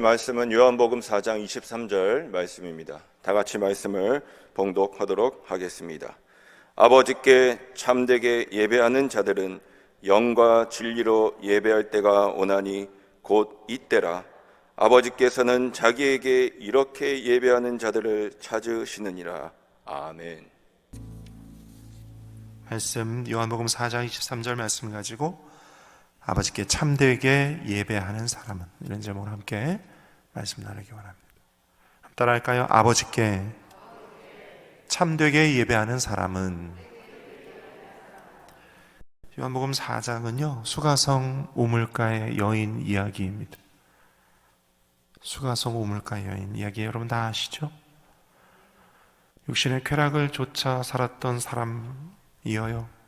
말씀은 요한복음 4장 23절 말씀입니다. 다 같이 말씀을 봉독하도록 하겠습니다. 아버지께 참되게 예배하는 자들은 영과 진리로 예배할 때가 오나니 곧 이때라. 아버지께서는 자기에게 이렇게 예배하는 자들을 찾으시느니라. 아멘. 말씀 요한복음 4장 23절 말씀을 가지고 아버지께 참되게 예배하는 사람은, 이런 제목으로 함께 말씀 나누기 원합니다. 따라할까요? 아버지께 참되게 예배하는 사람은. 요한복음 4장은요 수가성 우물가의 여인 이야기입니다. 수가성 우물가 여인 이야기 여러분 다 아시죠? 육신의 쾌락을 쫓아 살았던 사람이어요.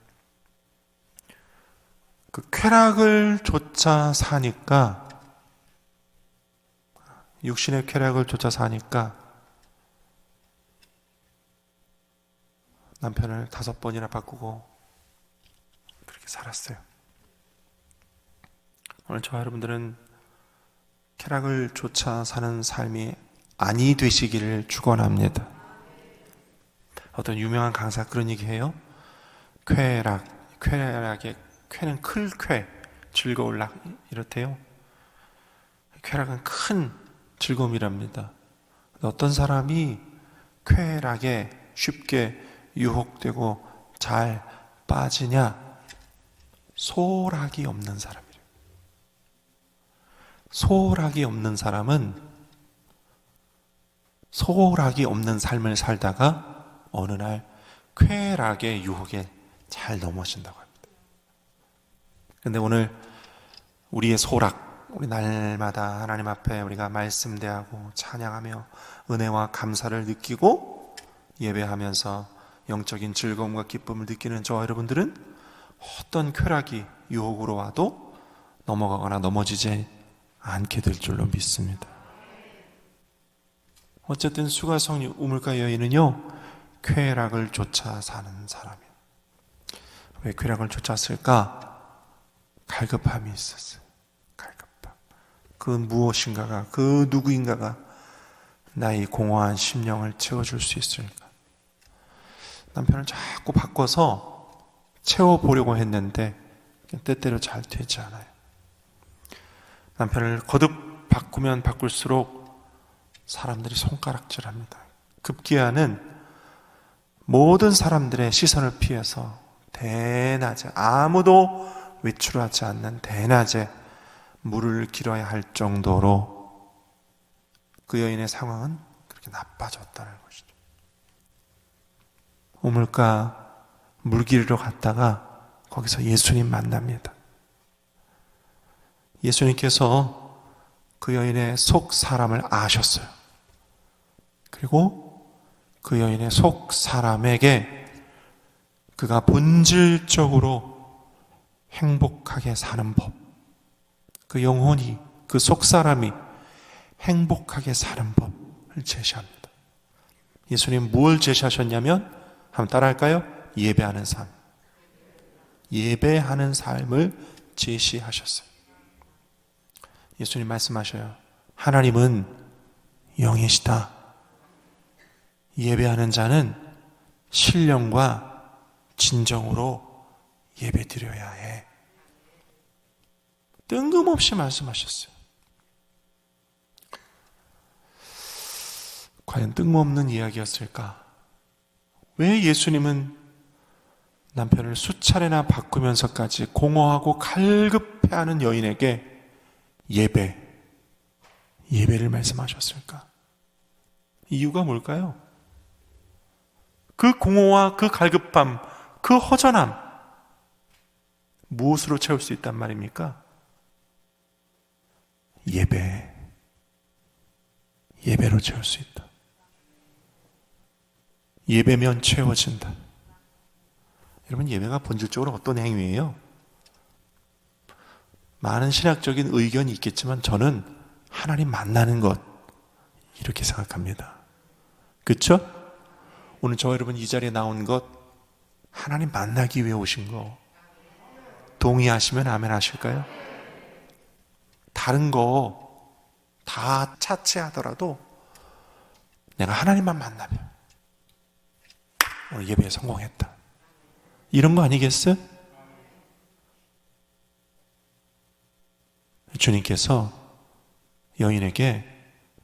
그 쾌락을 쫓아 사니까, 육신의 쾌락을 쫓아 사니까 남편을 5번이나 바꾸고 그렇게 살았어요. 오늘 저와 여러분들은 쾌락을 쫓아 사는 삶이 아니 되시기를 축원합니다. 어떤 유명한 강사 그런 얘기해요. 쾌락의 쾌는 클 쾌, 즐거울 락, 이렇대요. 쾌락은 큰 즐거움이랍니다. 어떤 사람이 쾌락에 쉽게 유혹되고 잘 빠지냐? 소락이 없는 사람이래요. 소락이 없는 사람은 소락이 없는 삶을 살다가 어느 날 쾌락의 유혹에 잘 넘어진다고 합니다. 그런데 오늘 우리의 소락, 우리 날마다 하나님 앞에 우리가 말씀대하고 찬양하며 은혜와 감사를 느끼고 예배하면서 영적인 즐거움과 기쁨을 느끼는 저와 여러분들은 어떤 쾌락이 유혹으로 와도 넘어가거나 넘어지지 않게 될 줄로 믿습니다. 어쨌든 수가성 우물가 여인은요 쾌락을 쫓아 사는 사람이에요. 왜 쾌락을 쫓았을까? 갈급함이 있었어요. 갈급함. 그 무엇인가가, 그 누구인가가 나의 공허한 심령을 채워줄 수 있을까? 남편을 자꾸 바꿔서 채워보려고 했는데 때때로 잘 되지 않아요. 남편을 거듭 바꾸면 바꿀수록 사람들이 손가락질합니다. 급기야는 모든 사람들의 시선을 피해서 대낮에, 아무도 외출하지 않는 대낮에 물을 길어야 할 정도로 그 여인의 상황은 그렇게 나빠졌다는 것이죠. 우물가 물 기르러 갔다가 거기서 예수님 만납니다. 예수님께서 그 여인의 속 사람을 아셨어요. 그리고 그 여인의 속 사람에게 그가 본질적으로 행복하게 사는 법, 그 영혼이, 그 속사람이 행복하게 사는 법을 제시합니다. 예수님 뭘 제시하셨냐면, 한번 따라할까요? 예배하는 삶. 예배하는 삶을 제시하셨어요. 예수님 말씀하셔요. 하나님은 영이시다. 예배하는 자는 신령과 진정으로 예배 드려야 해. 뜬금없이 말씀하셨어요. 과연 뜬금없는 이야기였을까? 왜 예수님은 남편을 수차례나 바꾸면서까지 공허하고 갈급해하는 여인에게 예배를 말씀하셨을까? 이유가 뭘까요? 그 공허와 그 갈급함, 그 허전함, 무엇으로 채울 수 있단 말입니까? 예배로 채울 수 있다. 예배면 채워진다. 여러분, 예배가 본질적으로 어떤 행위예요? 많은 신학적인 의견이 있겠지만 저는 하나님 만나는 것, 이렇게 생각합니다. 그렇죠? 오늘 저와 여러분 이 자리에 나온 것 하나님 만나기 위해 오신 거 동의하시면 아멘 하실까요? 다른 거 다 차치하더라도 내가 하나님만 만나면 오늘 예배에 성공했다. 이런 거 아니겠어요? 주님께서 여인에게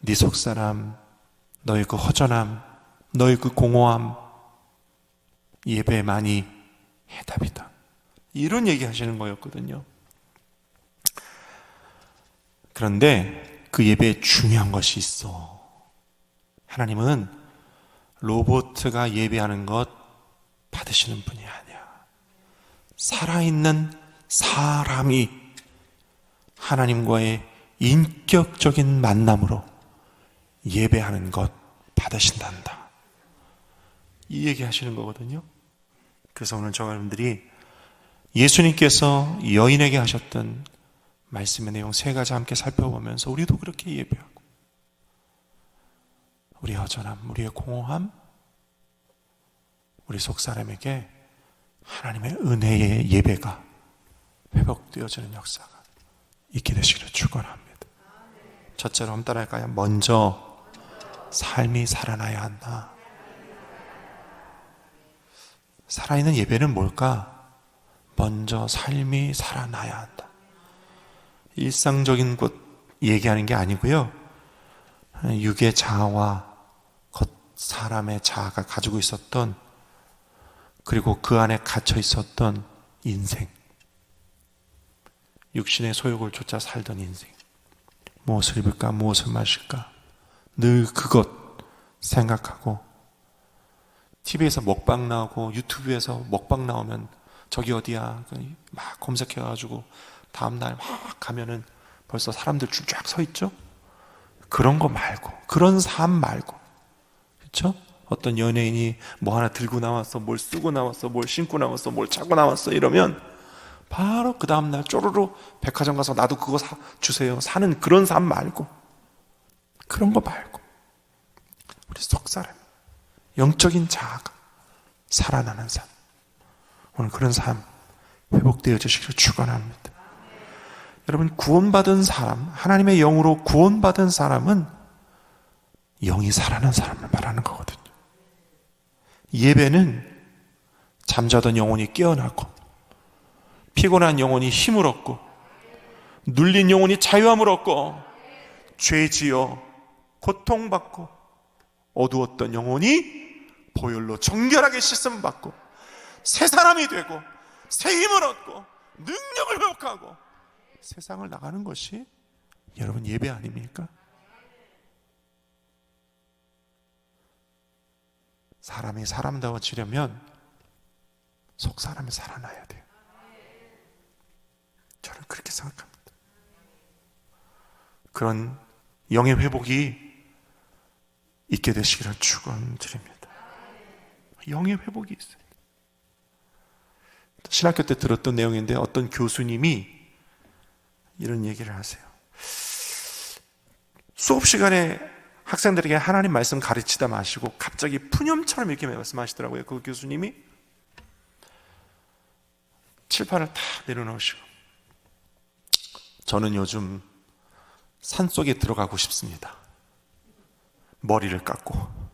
네 속사람, 너의 그 허전함, 너의 그 공허함, 예배에 많이 해답이다. 이런 얘기 하시는 거였거든요. 그런데 그 예배에 중요한 것이 있어. 하나님은 로봇가 예배하는 것 받으시는 분이 아니야. 살아있는 사람이 하나님과의 인격적인 만남으로 예배하는 것 받으신단다. 이 얘기 하시는 거거든요. 그래서 오늘 저와 여러분들이 예수님께서 여인에게 하셨던 말씀의 내용 세 가지 함께 살펴보면서 우리도 그렇게 예배하고, 우리의 허전함, 우리의 공허함, 우리 속사람에게 하나님의 은혜의 예배가 회복되어지는 역사가 있게 되시기를 축원합니다. 첫째로 한번 따라할까요? 먼저 삶이 살아나야 한다. 살아있는 예배는 뭘까? 먼저 삶이 살아나야 한다. 일상적인 것 얘기하는 게 아니고요, 육의 자아와 겉 사람의 자아가 가지고 있었던, 그리고 그 안에 갇혀 있었던 인생, 육신의 소욕을 쫓아 살던 인생, 무엇을 입을까, 무엇을 마실까, 늘 그것 생각하고, TV에서 먹방 나오고 유튜브에서 먹방 나오면 저기 어디야 막 검색해가지고 다음날 막 가면은 벌써 사람들 줄 쫙 서 있죠. 그런 거 말고, 그런 삶 말고, 그렇죠? 어떤 연예인이 뭐 하나 들고 나왔어, 뭘 쓰고 나왔어, 뭘 신고 나왔어, 뭘 차고 나왔어 이러면 바로 그 다음날 쪼르르 백화점 가서 나도 그거 주세요 사는 그런 삶 말고, 그런 거 말고 우리 속사람, 영적인 자아가 살아나는 삶, 오늘 그런 삶 회복되어지시기를 축원합니다. 여러분, 구원받은 사람, 하나님의 영으로 구원받은 사람은 영이 살아난 사람을 말하는 거거든요. 예배는 잠자던 영혼이 깨어나고, 피곤한 영혼이 힘을 얻고, 눌린 영혼이 자유함을 얻고, 죄지어 고통받고 어두웠던 영혼이 보혈로 정결하게 씻음 받고 새 사람이 되고 새 힘을 얻고 능력을 회복하고 세상을 나가는 것이 여러분 예배 아닙니까? 사람이 사람다워지려면 속 사람이 살아나야 돼요. 저는 그렇게 생각합니다. 그런 영의 회복이 있게 되시기를 축원드립니다. 영의 회복이 있어요. 신학교 때 들었던 내용인데 어떤 교수님이 이런 얘기를 하세요. 수업 시간에 학생들에게 하나님 말씀 가르치다 마시고 갑자기 푸념처럼 이렇게 말씀하시더라고요. 그 교수님이 칠판을 다 내려놓으시고, 저는 요즘 산속에 들어가고 싶습니다. 머리를 깎고.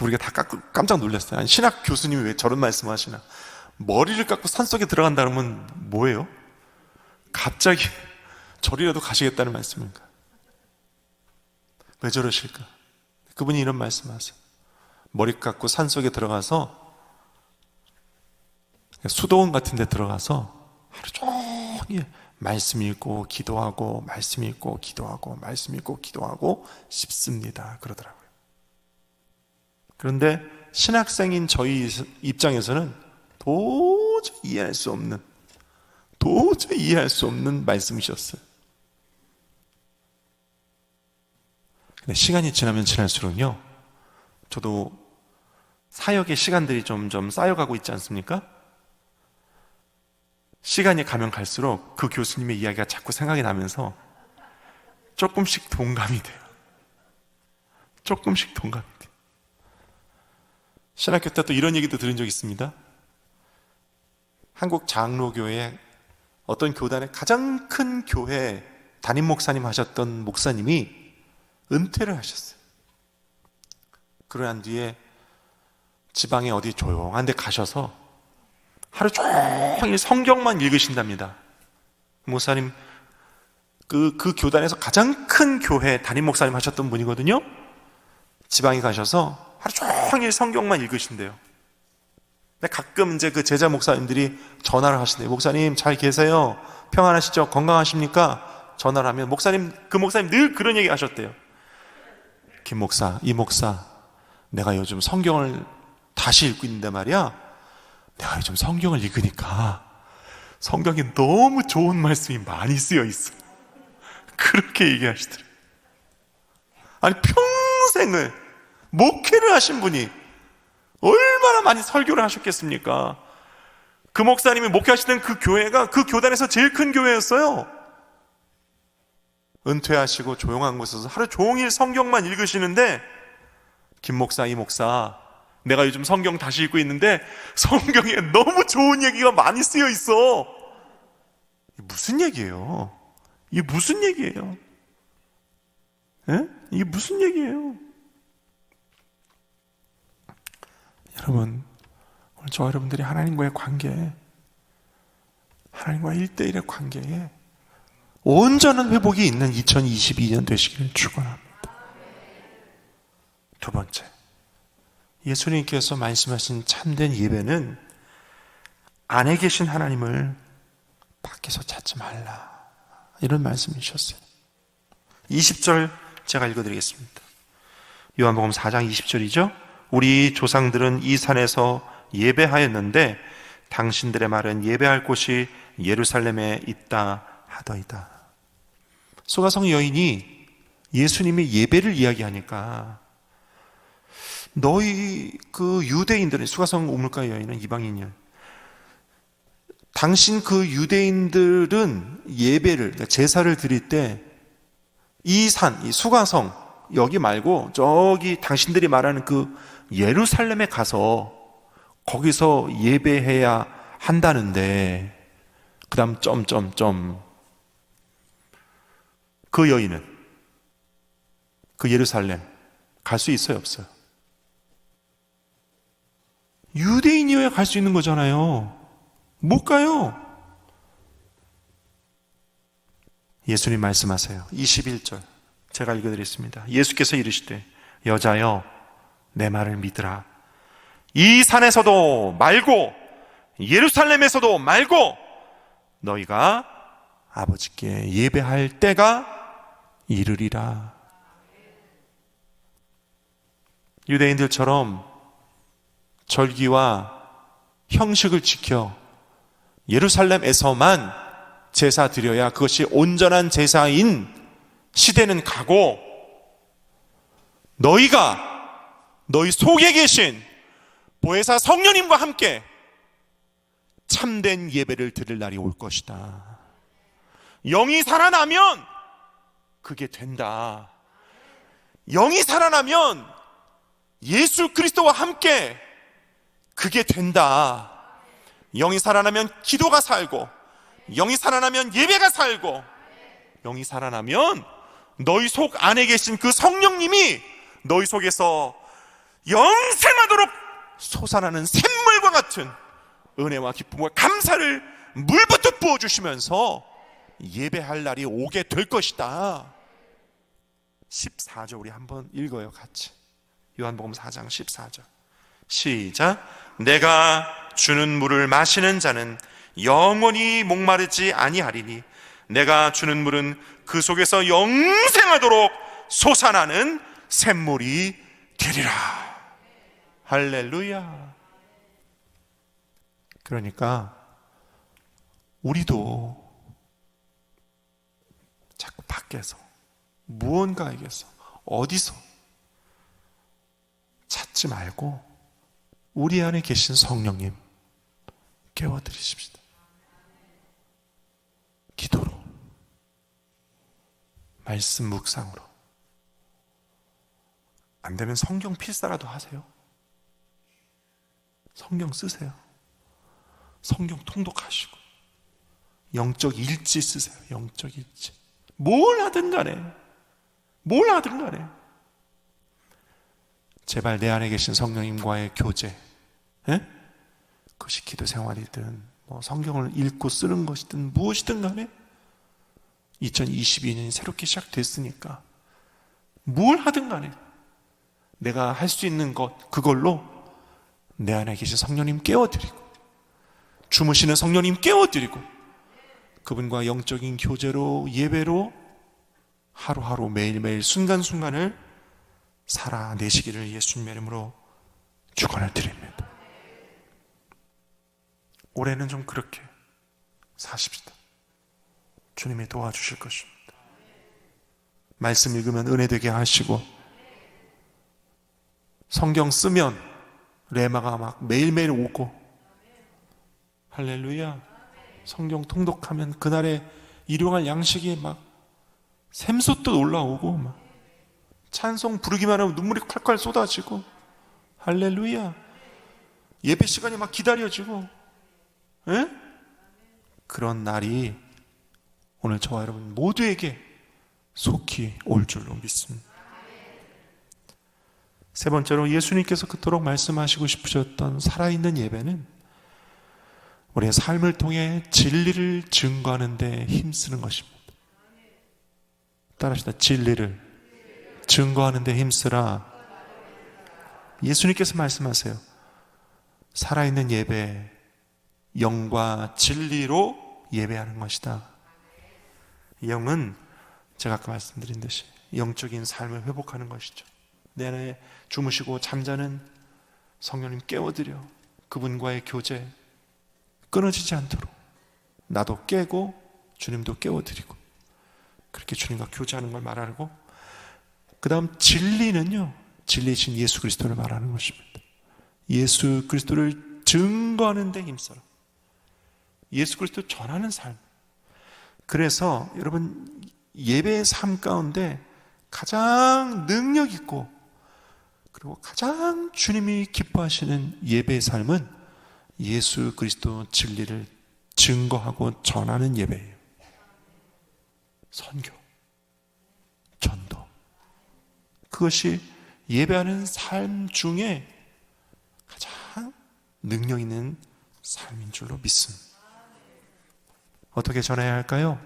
우리가 다 깜짝 놀랐어요. 아니, 신학 교수님이 왜 저런 말씀을 하시나. 머리를 깎고 산속에 들어간다 그러면 뭐예요? 갑자기 저리라도 가시겠다는 말씀인가? 왜 저러실까? 그분이 이런 말씀하세요. 머리 깎고 산속에 들어가서 수도원 같은 데 들어가서 하루 종일 말씀 읽고 기도하고 말씀 읽고 기도하고 말씀 읽고 기도하고 싶습니다. 그러더라고요. 그런데 신학생인 저희 입장에서는 도저히 이해할 수 없는 말씀이셨어요. 근데 시간이 지나면 지날수록요, 저도 사역의 시간들이 점점 쌓여가고 있지 않습니까? 시간이 가면 갈수록 그 교수님의 이야기가 자꾸 생각이 나면서 조금씩 동감이 돼요. 조금씩 동감이 돼요. 신학교 때 또 이런 얘기도 들은 적이 있습니다. 한국 장로교회 어떤 교단의 가장 큰 교회 담임 목사님 하셨던 목사님이 은퇴를 하셨어요. 그러한 뒤에 지방에 어디 조용한 데 가셔서 하루 종일 성경만 읽으신답니다. 목사님, 그 교단에서 가장 큰 교회 담임 목사님 하셨던 분이거든요. 지방에 가셔서 하루 종일 성경만 읽으신대요. 근데 가끔 이제 그 제자 목사님들이 전화를 하시대요. 목사님 잘 계세요? 평안하시죠? 건강하십니까? 전화를 하면 그 목사님 늘 그런 얘기 하셨대요. 김 목사, 이 목사, 내가 요즘 성경을 다시 읽고 있는데 말이야, 내가 요즘 성경을 읽으니까 성경에 너무 좋은 말씀이 많이 쓰여 있어. 그렇게 얘기하시더래요. 아니, 평생을 목회를 하신 분이 얼마나 많이 설교를 하셨겠습니까? 그 목사님이 목회하시던 그 교회가 그 교단에서 제일 큰 교회였어요. 은퇴하시고 조용한 곳에서 하루 종일 성경만 읽으시는데, 김 목사, 이 목사, 내가 요즘 성경 다시 읽고 있는데 성경에 너무 좋은 얘기가 많이 쓰여 있어. 이게 무슨 얘기예요? 이게 무슨 얘기예요? 에? 이게 무슨 얘기예요? 여러분, 오늘 저와 여러분들이 하나님과의 관계, 하나님과의 1대1의 관계에 온전한 회복이 있는 2022년 되시기를 축원합니다. 두 번째, 예수님께서 말씀하신 참된 예배는 안에 계신 하나님을 밖에서 찾지 말라, 이런 말씀이셨어요. 20절 제가 읽어드리겠습니다. 요한복음 4장 20절이죠. 우리 조상들은 이 산에서 예배하였는데 당신들의 말은 예배할 곳이 예루살렘에 있다 하더이다. 소가성 여인이 예수님의 예배를 이야기하니까, 너희 그 유대인들은, 수가성 우물가 여인은 이방인이야, 당신 그 유대인들은 예배를, 그러니까 제사를 드릴 때 이 산, 이 수가성 여기 말고 저기 당신들이 말하는 그 예루살렘에 가서 거기서 예배해야 한다는데, 그 다음 점점점, 그 여인은 그 예루살렘 갈 수 있어요, 없어요? 유대인이어야 갈 수 있는 거잖아요. 못 가요. 예수님 말씀하세요. 21절 제가 읽어드리겠습니다. 예수께서 이르시되 여자여 내 말을 믿으라. 이 산에서도 말고 예루살렘에서도 말고 너희가 아버지께 예배할 때가 이르리라. 유대인들처럼 절기와 형식을 지켜 예루살렘에서만 제사 드려야 그것이 온전한 제사인 시대는 가고, 너희 속에 계신 보혜사 성령님과 함께 참된 예배를 드릴 날이 올 것이다. 영이 살아나면 그게 된다. 영이 살아나면 예수 그리스도와 함께 그게 된다. 영이 살아나면 기도가 살고, 영이 살아나면 예배가 살고, 영이 살아나면 너희 속 안에 계신 그 성령님이 너희 속에서 영생하도록 솟아나는 샘물과 같은 은혜와 기쁨과 감사를 물부터 부어주시면서 예배할 날이 오게 될 것이다. 14절 우리 한번 읽어요, 같이. 요한복음 4장 14절 시작. 내가 주는 물을 마시는 자는 영원히 목마르지 아니하리니 내가 주는 물은 그 속에서 영생하도록 솟아나는 샘물이 되리라. 할렐루야. 그러니까 우리도 자꾸 밖에서 무언가에게서 어디서 찾지 말고 우리 안에 계신 성령님 깨워드리십시다. 기도로, 말씀 묵상으로, 안 되면 성경 필사라도 하세요. 성경 쓰세요. 성경 통독하시고 영적 일지 쓰세요. 영적 일지. 뭘 하든 간에 제발 내 안에 계신 성령님과의 교제, 그것이 기도 생활이든 성경을 읽고 쓰는 것이든 무엇이든 간에 2022년이 새롭게 시작됐으니까 뭘 하든 간에 내가 할 수 있는 것, 그걸로 내 안에 계신 성령님 깨워드리고, 주무시는 성령님 깨워드리고, 그분과 영적인 교제로, 예배로 하루하루 매일매일 순간순간을 살아내시기를 예수님 이름으로 축원을 드립니다. 올해는 좀 그렇게 사십시다. 주님이 도와주실 것입니다. 말씀 읽으면 은혜되게 하시고, 성경 쓰면 레마가 막 매일매일 오고, 할렐루야. 성경 통독하면 그날의 일용할 양식이 막 샘솟듯 올라오고, 막 찬송 부르기만 하면 눈물이 콸콸 쏟아지고, 할렐루야. 예배 시간이 막 기다려지고, 그런 날이 오늘 저와 여러분 모두에게 속히 올 줄로 믿습니다. 세 번째로, 예수님께서 그토록 말씀하시고 싶으셨던 살아있는 예배는 우리의 삶을 통해 진리를 증거하는 데 힘쓰는 것입니다. 따라합시다. 진리를 증거하는 데 힘쓰라. 예수님께서 말씀하세요. 살아있는 예배, 영과 진리로 예배하는 것이다. 영은 제가 아까 말씀드린 듯이 영적인 삶을 회복하는 것이죠. 내 안에 주무시고 잠자는 성령님 깨워드려 그분과의 교제 끊어지지 않도록 나도 깨고 주님도 깨워드리고 그렇게 주님과 교제하는 걸 말하고, 그 다음 진리는요, 진리이신 예수 그리스도를 말하는 것입니다. 예수 그리스도를 증거하는 데 힘써라. 예수 그리스도 전하는 삶. 그래서 여러분 예배의 삶 가운데 가장 능력 있고 그리고 가장 주님이 기뻐하시는 예배의 삶은 예수 그리스도 진리를 증거하고 전하는 예배예요. 선교, 전도, 그것이 예배하는 삶 중에 가장 능력 있는 삶인 줄로 믿습니다. 어떻게 전해야 할까요?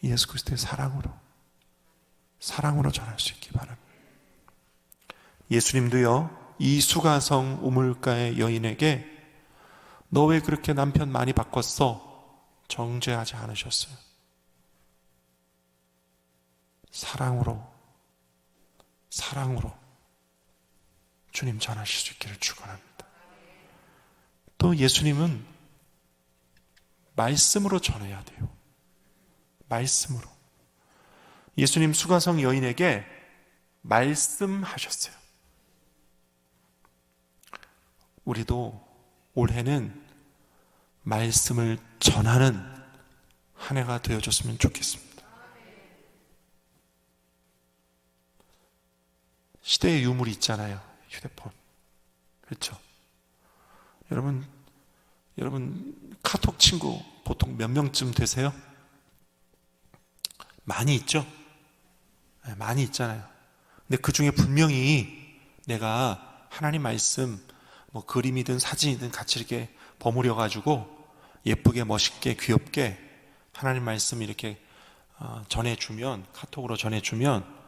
예수 그리스도의 사랑으로 전할 수 있기 바랍니다. 예수님도요, 이 수가성 우물가의 여인에게 너 왜 그렇게 남편 많이 바꿨어? 정죄하지 않으셨어요. 사랑으로 주님 전하실 수 있기를 축원합니다. 또 예수님은 말씀으로 전해야 돼요. 말씀으로. 예수님 수가성 여인에게 말씀하셨어요. 우리도 올해는 말씀을 전하는 한 해가 되어줬으면 좋겠습니다. 시대의 유물이 있잖아요. 휴대폰. 그렇죠? 여러분 카톡 친구 보통 몇 명쯤 되세요? 많이 있죠? 네, 많이 있잖아요. 근데 그 중에 분명히 내가 하나님 말씀 그림이든 사진이든 같이 이렇게 버무려 가지고 예쁘게 멋있게 귀엽게 하나님 말씀 이렇게 전해주면, 카톡으로 전해주면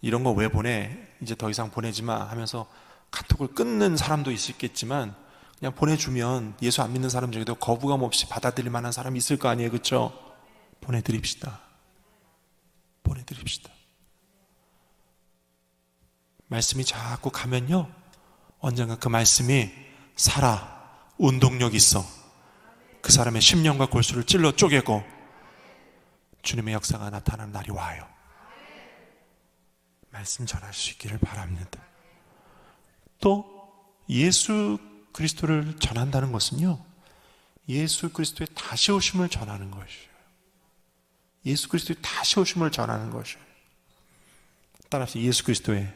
이런 거 왜 보내? 이제 더 이상 보내지 마 하면서 카톡을 끊는 사람도 있겠지만 그냥 보내주면 예수 안 믿는 사람 중에도 거부감 없이 받아들일 만한 사람이 있을 거 아니에요. 그렇죠? 보내드립시다. 말씀이 자꾸 가면요, 언젠가 그 말씀이 살아 운동력 있어 그 사람의 심령과 골수를 찔러 쪼개고 주님의 역사가 나타나는 날이 와요. 말씀 전할 수 있기를 바랍니다. 또 예수 그리스도를 전한다는 것은요, 예수 그리스도의 다시 오심을 전하는 것이에요. 예수 그리스도의 다시 오심을 전하는 것이에요. 따라서 예수 그리스도의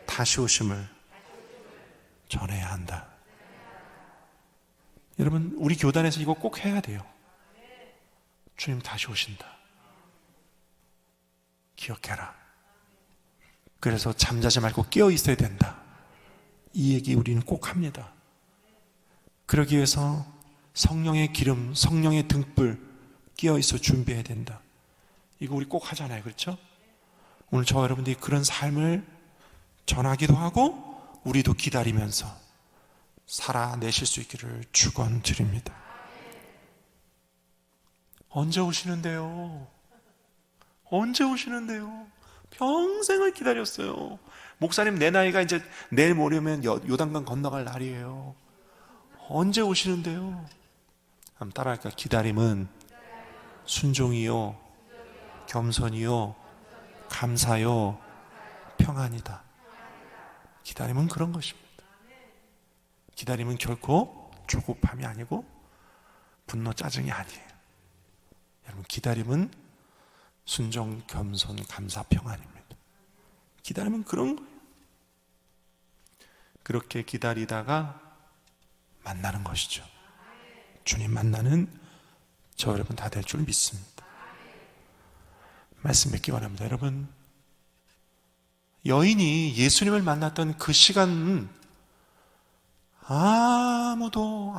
다시 오심을 전해야 한다. 여러분, 우리 교단에서 이거 꼭 해야 돼요. 주님 다시 오신다. 기억해라. 그래서 잠자지 말고 깨어 있어야 된다. 이 얘기 우리는 꼭 합니다. 그러기 위해서 성령의 기름, 성령의 등불 끼어 있어 준비해야 된다. 이거 우리 꼭 하잖아요. 그렇죠? 오늘 저와 여러분들이 그런 삶을 전하기도 하고 우리도 기다리면서 살아내실 수 있기를 축원드립니다. 언제 오시는데요? 언제 오시는데요? 평생을 기다렸어요. 목사님, 내 나이가 이제 내일 모레면 요단강 건너갈 날이에요. 언제 오시는데요? 한번 따라할까? 기다림은 순종이요, 겸손이요, 감사요, 평안이다. 기다림은 그런 것입니다. 기다림은 결코 조급함이 아니고 분노, 짜증이 아니에요. 여러분, 기다림은 순종, 겸손, 감사, 평안입니다. 기다림은 그런 거예요. 그렇게 기다리다가 만나는 것이죠. 주님 만나는 저 여러분 다 될 줄 믿습니다. 말씀 맺기 원합니다. 여러분, 여인이 예수님을 만났던 그 시간은 아무도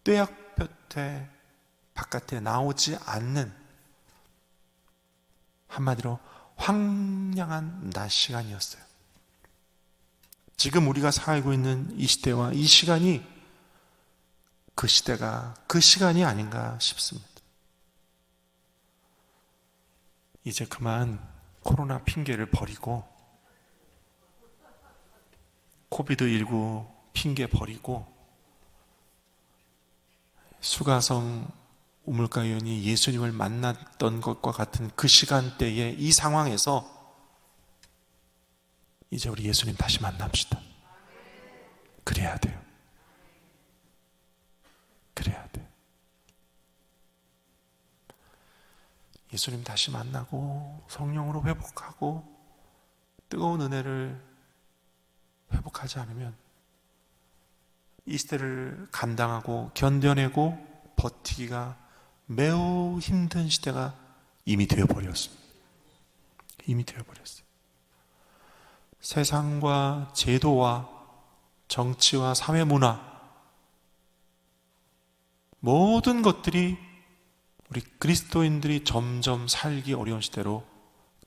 떼약볕에 바깥에 나오지 않는, 한마디로 황량한 낮 시간이었어요. 지금 우리가 살고 있는 이 시대와 이 시간이 그 시간이 아닌가 싶습니다. 이제 그만 코로나 핑계를 버리고, 코비드19 핑계 버리고, 수가성 우물가 의원이 예수님을 만났던 것과 같은 그 시간대에 이 상황에서 이제 우리 예수님 다시 만납시다. 그래야 돼요. 그래야 돼요. 예수님 다시 만나고 성령으로 회복하고 뜨거운 은혜를 회복하지 않으면 이 시대를 감당하고 견뎌내고 버티기가 매우 힘든 시대가 이미 되어버렸습니다. 이미 되어버렸어요. 세상과 제도와 정치와 사회 문화, 모든 것들이 우리 그리스도인들이 점점 살기 어려운 시대로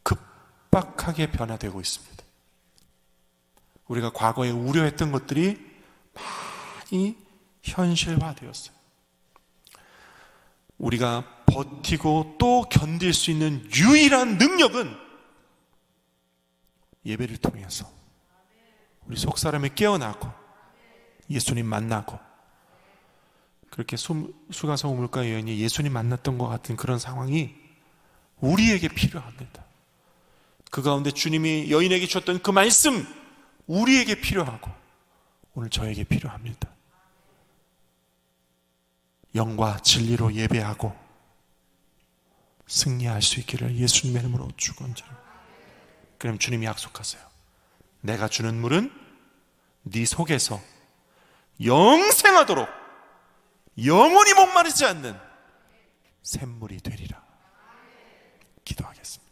급박하게 변화되고 있습니다. 우리가 과거에 우려했던 것들이 많이 현실화되었어요. 우리가 버티고 또 견딜 수 있는 유일한 능력은 예배를 통해서 우리 속사람이 깨어나고 예수님 만나고, 그렇게 수가성 우물가 여인이 예수님 만났던 것 같은 그런 상황이 우리에게 필요합니다. 그 가운데 주님이 여인에게 주셨던 그 말씀 우리에게 필요하고 오늘 저에게 필요합니다. 영과 진리로 예배하고 승리할 수 있기를 예수님의 이름으로 축원드립니다. 그럼 주님이 약속하세요. 내가 주는 물은 네 속에서 영생하도록 영원히 목마르지 않는 샘물이 되리라. 기도하겠습니다.